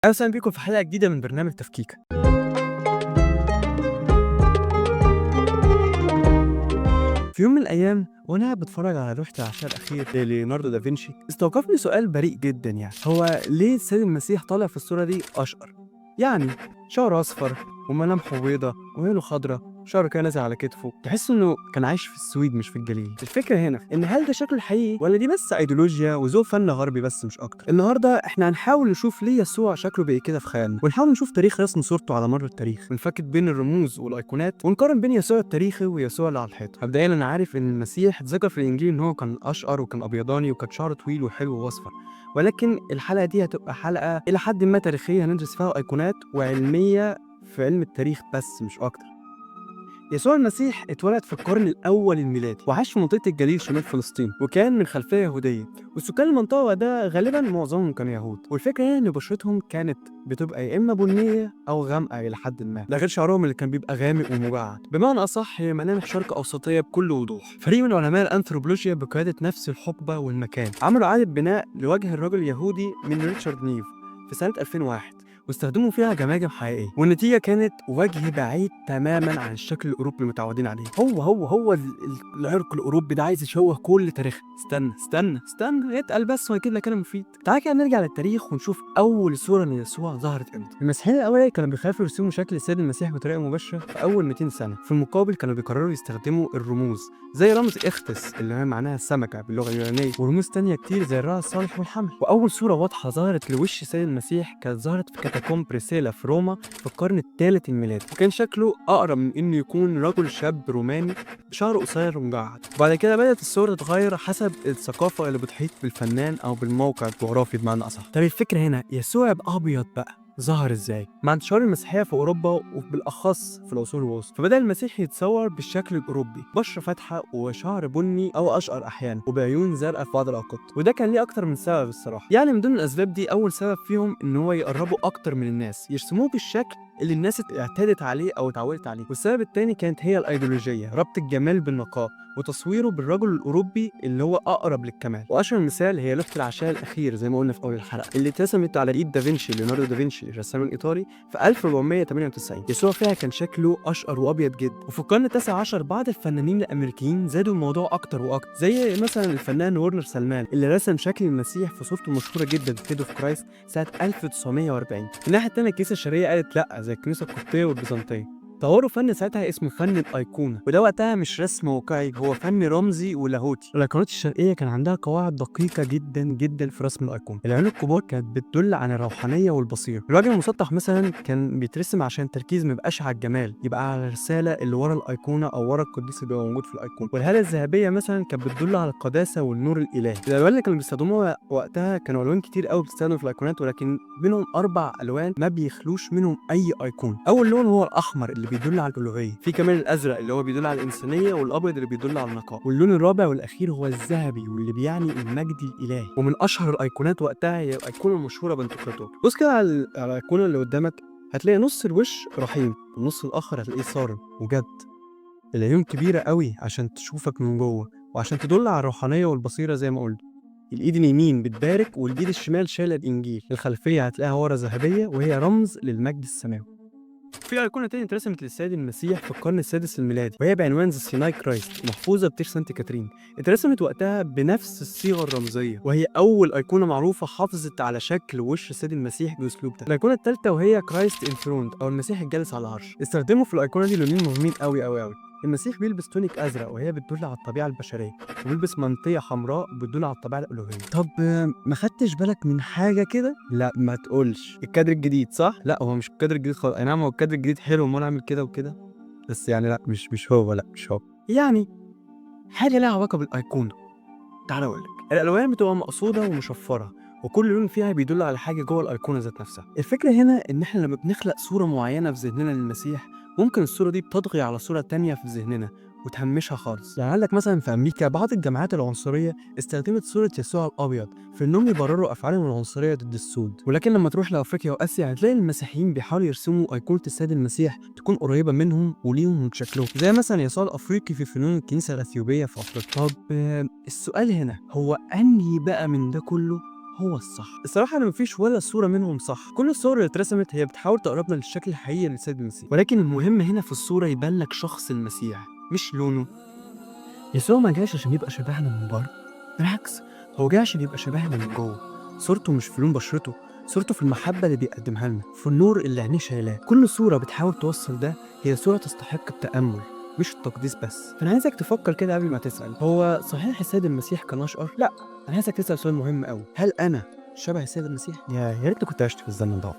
أهلا وسهلا بيكم في حلقة جديدة من برنامج تفكيك. في يوم من الأيام وأنا قاعد بتفرج على لوحة العشاء الأخير لليوناردو دافنشي استوقفني سؤال بريء جدا، هو ليه السيد المسيح طالع في الصورة دي أشقر؟ يعني شعره أصفر وملامحه بيضة وعينه خضرة، شعره كان نازل على كتفه، تحس إنه كان عايش في السويد مش في الجليل. الفكرة هنا إن هل ده شكله الحقيقي ولا دي بس أيديولوجيا وذوق فن غربي بس مش أكتر؟ النهاردة إحنا هنحاول نشوف ليه يسوع شكله بقى كده في خيالنا، ونحاول نشوف تاريخ رسم صورته على مر التاريخ، ونفكك بين الرموز والأيقونات، ونقارن بين يسوع التاريخي ويسوع اللي على الحيط. مبدئيا أنا عارف إن المسيح اتذكر في الإنجيل إن هو كان أشقر وكان أبيضاني وكان شعره طويل وحلو وأصفر، ولكن الحلقة دي هتبقى حلقة إلى حد ما تاريخية هندرس فيها أيقونات وعلمية في علم التاريخ بس مش أكتر. يسوع المسيح اتولد في القرن الأول الميلادي وعاش في منطقة الجليل شمال فلسطين، وكان من خلفية يهودية، وسكان المنطقة وقتها غالبا معظمهم كانوا يهود. والفكرة هي إن بشرتهم كانت بتبقى يا إما بنية أو غامقة إلى حد ما، ده غير شعرهم اللي كان بيبقى غامق ومجعد، بمعنى أصح هي ملامح شرق أوسطية بكل وضوح. فريق من علماء الأنثروبولوجيا بقيادة نفس الحقبة والمكان عملوا إعادة بناء لوجه الرجل اليهودي من ريتشارد نيف في سنة 2001، واستخدموا فيها جماجم حقيقية، والنتيجة كانت وجه بعيد تماما عن الشكل الأوروبي المتعودين عليه. هو العرق الأوروبي ده عايز يشوه كل تاريخ. استنى اتقل بس وهيجيب لك كلام مفيد. تعالى كده نرجع للتاريخ ونشوف أول صورة ليسوع ظهرت امتى. المسيحيين الأوائل كانوا بيخافوا يرسموا شكل السيد المسيح بطريقة مباشرة في أول 200 سنة، في المقابل كانوا بيقرروا يستخدموا الرموز زي رمز إختس اللي هي معناها السمكة باللغة اليونانية، ورموز تانية كتير زي الراعي الصالح والحمل. وأول صورة واضحة ظهرت لوش السيد المسيح كانت ظهرت في كاتاكومب بريسيلا في روما في القرن الثالث الميلادي، وكان شكله أقرب من إنه يكون رجل شاب روماني بشعر قصير ومجعد. وبعد كده بدأت الصورة تتغير حسب الثقافة اللي بتحيط بالفنان أو بالموقع الجغرافي بمعنى أصح. طب الفكرة هنا يسوع أبيض بقى ظهر ازاي؟ مع انتشار المسيحيه في اوروبا وبالاخص في العصور الوسطى، فبدا المسيح يتصور بالشكل الاوروبي، بشره فاتحه وشعر بني او اشقر احيانا وبعيون زرقاء في بعض الاوقات. وده كان ليه اكتر من سبب الصراحه، من ضمن الاسباب دي اول سبب فيهم ان هو يقربوا اكتر من الناس، يرسموه بالشكل اللي الناس اعتادت عليه او اتعودت عليه. والسبب الثاني كانت هي الايديولوجيه، ربط الجمال بالنقاء وتصويره بالرجل الاوروبي اللي هو اقرب للكمال. واشهر مثال هي لوحه العشاء الاخير زي ما قلنا في اول الحلقه، اللي اترسمت على ايد دافنشي ليوناردو دافنشي الرسام الايطالي في 1498. يسوع فيها كان شكله اشقر وابيض جدا. وفي القرن التاسع عشر بعض الفنانين الامريكيين زادوا الموضوع اكتر واكتر، زي مثلا الفنان ورنر سلمان اللي رسم شكل المسيح في صورته المشهوره جدا في فيد اوف كرايست سنه 1940. الناحيه الثانيه الكنيسه الشرقيه قالت لا، زي الكنيسه القبطيه والبيزنطيه. طوروا فن ساعتها اسمه فن الأيقونة، وده وقتها مش رسم واقعي، هو فن رمزي ولاهوتي. الأيقونات الشرقية كان عندها قواعد دقيقة جدا جدا في رسم الأيقونة. العيون الكبار كانت بتدل عن الروحانية والبصيرة. الوجه المسطح مثلا كان بيترسم عشان التركيز ميبقاش على الجمال، يبقى على الرسالة اللي ورا الأيقونة أو ورا القديس اللي موجود في الأيقونة. والهالة الذهبية مثلا كانت بتدل على القداسة والنور الإلهي. الألوان اللي كانوا بيستخدموها وقتها كانوا ألوان كتير قوي بتستخدم في الأيقونات، ولكن بينهم 4 ألوان ما بيخلوش منهم أي أيقونة. أول لون هو الأحمر اللي بيدل على الألوهية، في كمان الازرق اللي هو بيدل على الانسانيه، والابيض اللي بيدل على النقاء، واللون الرابع والاخير هو الذهبي واللي بيعني المجد الالهي. ومن اشهر الايقونات وقتها هي الايقونه المشهوره بنتقراطور. بص كده على الايقونه اللي قدامك، هتلاقي نص الوش رحيم والنص الاخر هتلاقيه صارم وجد. العيون كبيره قوي عشان تشوفك من جوه وعشان تدل على الروحانيه والبصيره زي ما قلت. الايد اليمين بتبارك والايد الشمال شايله الانجيل. الخلفيه هتلاقيها ورا ذهبيه وهي رمز للمجد السماوي. في أيقونة تانية اترسمت للسيد المسيح في القرن السادس الميلادي، وهي بعنوان ذا سيناي كرايست، محفوظة بتير سانت كاترين. اترسمت وقتها بنفس الصيغة الرمزية، وهي أول أيقونة معروفة حافظت على شكل وش السيد المسيح بالأسلوب ده. الأيقونة الثالثة وهي كرايست انثرونed أو المسيح الجالس على العرش. استخدموا في الأيقونة دي لونين مهمين قوي قوي قوي. المسيح بيلبس تونيك ازرق وهي بتدل على الطبيعه البشريه، وبيلبس منطيه حمراء بتدل على الطبيعه الالوهيه. طب ما خدتش بالك من حاجه كده؟ لا ما تقولش الكادر الجديد صح؟ لا هو مش الكادر الجديد خالص. اي نعم هو الكادر الجديد حلو وما نعمل كده وكده، بس لا مش هو، لا مش هو. حاجه لها علاقه بالايقونه. تعال اقول لك، الالوان بتبقى مقصوده ومشفره، وكل لون فيها بيدل على حاجه جوه الايقونه ذات نفسها. الفكره هنا ان احنا لما بنخلق صوره معينه في ذهننا للمسيح، ممكن الصوره دي بتطغي على صوره تانية في ذهننا وتهمشها خالص. عندك مثلا في امريكا بعض الجامعات العنصريه استخدمت صوره يسوع الابيض في انهم يبرروا افعالهم العنصريه ضد السود. ولكن لما تروح لافريقيا واسيا هتلاقي المسيحيين بيحاولوا يرسموا ايقونه السيد المسيح تكون قريبه منهم وليهم من شكلهم، زي مثلا يسوع الافريقي في فنون الكنيسه الاثيوبيه في افريقيا. طب السؤال هنا هو انهي بقى من ده كله هو الصح. الصراحة أنا مفيش ولا صورة منهم صح، كل الصور اللي اترسمت هي بتحاول تقربنا للشكل الحقيقي للسيد المسيح، ولكن المهم هنا في الصورة يبان لك شخص المسيح مش لونه. يسوع ما جاش عشان يبقى شبهنا من بره، بالعكس هو جه عشان يبقى شبهنا من جوه. صورته مش في لون بشرته، صورته في المحبة اللي بيقدمها لنا، في النور اللي عينيه شايلاه. كل صورة بتحاول توصل ده هي صورة تستحق التأمل مش التقديس بس. فأنا عايزك تفكر كده قبل ما تسأل، هو صحيح السيد المسيح كان أشقر؟ لأ، أنا عايزك تسأل سؤال مهم أوي، هل أنا شبه السيد المسيح؟ يا ريتني كنت عشت في الزمن ده.